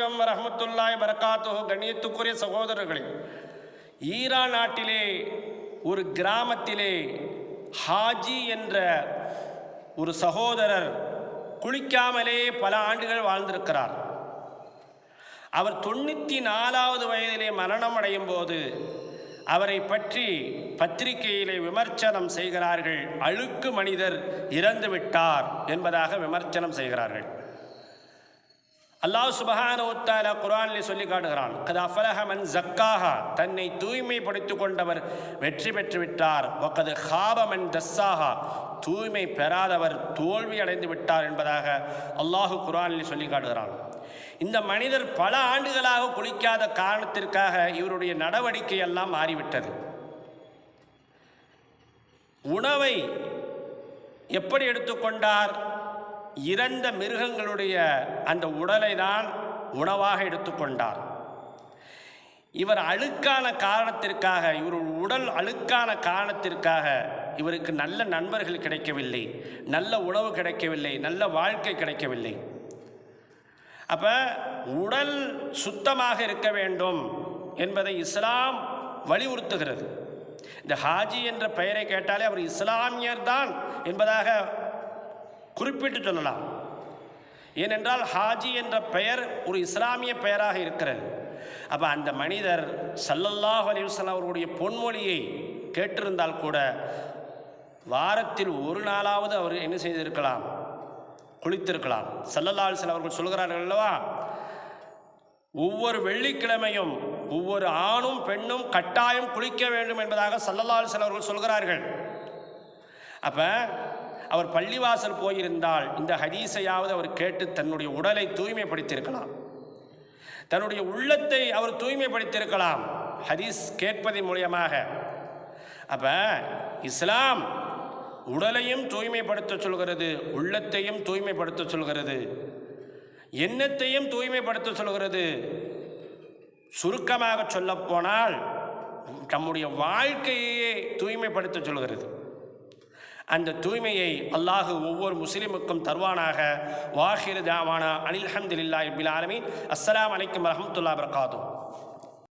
வரஹ்மத்துல்லாஹி வரகாத்துஹு. கண்ணியத்துக்குரிய சகோதரர்களே, ஈரான் நாட்டிலே ஒரு கிராமத்திலே ஹாஜி என்ற ஒரு சகோதரர் குளிக்காமலே பல ஆண்டுகள் வாழ்ந்திருக்கிறார். அவர் 94வது வயதிலே மரணம் அடையும் போது அவரை பற்றி பத்திரிகையிலே விமர்சனம் செய்கிறார்கள். அழுக்கு மனிதர் இறந்து விட்டார் என்பதாக விமர்சனம் செய்கிறார்கள். அல்லாஹ் சுப்ஹானஹு வ தஆலா குர்ஆனிலே சொல்லி காட்டுகிறான், கத் அஃபலஹ மன் ஸக்காஹா, தன்னை தூய்மைப்படுத்திக் கொண்டவர் வெற்றி பெற்று விட்டார். வகத் ஹாப மன் தஸ்ஸாஹா, தூய்மை பெறாதவர் தோல்வி அடைந்து விட்டார் என்பதாக அல்லாஹ் குர்ஆனிலே சொல்லி காட்டுகிறான். இந்த மனிதர் பல ஆண்டுகளாக குளிக்காத காரணத்திற்காக இவருடைய நடவடிக்கை எல்லாம் மாறிவிட்டது. உணவை எப்படி எடுத்துக்கொண்டார்? இறந்த மிருகங்களுடைய அந்த உடலை தான் உணவாக எடுத்துக்கொண்டார். இவர் அழுக்கான காரணத்திற்காக, இவருடைய உடல் அழுக்கான காரணத்திற்காக இவருக்கு நல்ல நண்பர்கள் கிடைக்கவில்லை, நல்ல உணவு கிடைக்கவில்லை, நல்ல வாழ்க்கை கிடைக்கவில்லை. அப்போ உடல் சுத்தமாக இருக்க வேண்டும் என்பதை இஸ்லாம் வலியுறுத்துகிறது. இந்த ஹாஜி என்ற பெயரை கேட்டாலே அவர் இஸ்லாமியர் தான் என்பதாக குறிப்பிட்டு சொல்லலாம். ஏனென்றால் ஹாஜி என்ற பெயர் ஒரு இஸ்லாமிய பெயராக இருக்கிறது. அப்போ அந்த மனிதர் ஸல்லல்லாஹு அலைஹி வஸல்லம் அவர்களுடைய பொன்மொழியை கேட்டிருந்தால் கூட வாரத்தில் ஒரு நாளாவது அவர் என்ன செய்திருக்கலாம்? குளித்திருக்கலாம். ஸல்லல்லாஹு அலைஹி வஸல்லம் அவர்கள் சொல்கிறார்கள் அல்லவா, ஒவ்வொரு வெள்ளிக்கிழமையும் ஒவ்வொரு ஆணும் பெண்ணும் கட்டாயம் குளிக்க வேண்டும் என்பதாக ஸல்லல்லாஹு அலைஹி வஸல்லம் அவர்கள் சொல்கிறார்கள். அப்போ அவர் பள்ளிவாசல் போயிருந்தால் இந்த ஹதீஸையாவது அவர் கேட்டு தன்னுடைய உடலை தூய்மைப்படுத்தியிருக்கலாம், தன்னுடைய உள்ளத்தை அவர் தூய்மைப்படுத்தியிருக்கலாம் ஹதீஸ் கேட்பதன் மூலியமாக. அப்போ இஸ்லாம் உடலையும் தூய்மைப்படுத்த சொல்கிறது, உள்ளத்தையும் தூய்மைப்படுத்த சொல்கிறது, எண்ணத்தையும் தூய்மைப்படுத்த சொல்கிறது. சுருக்கமாக சொல்லப்போனால் நம்முடைய வாழ்க்கையே தூய்மைப்படுத்த சொல்கிறது. அந்த தூய்மையை அல்லாஹ் ஒவ்வொரு முஸ்லிமுக்கும் தருவானாக. வாஹிரு தாவானா அனில் ஹம்துலில்லாஹி ரப்பில் ஆலமீன். அஸ்ஸலாமு அலைக்கும் வரஹ்மத்துல்லாஹி வபரகாத்துஹு.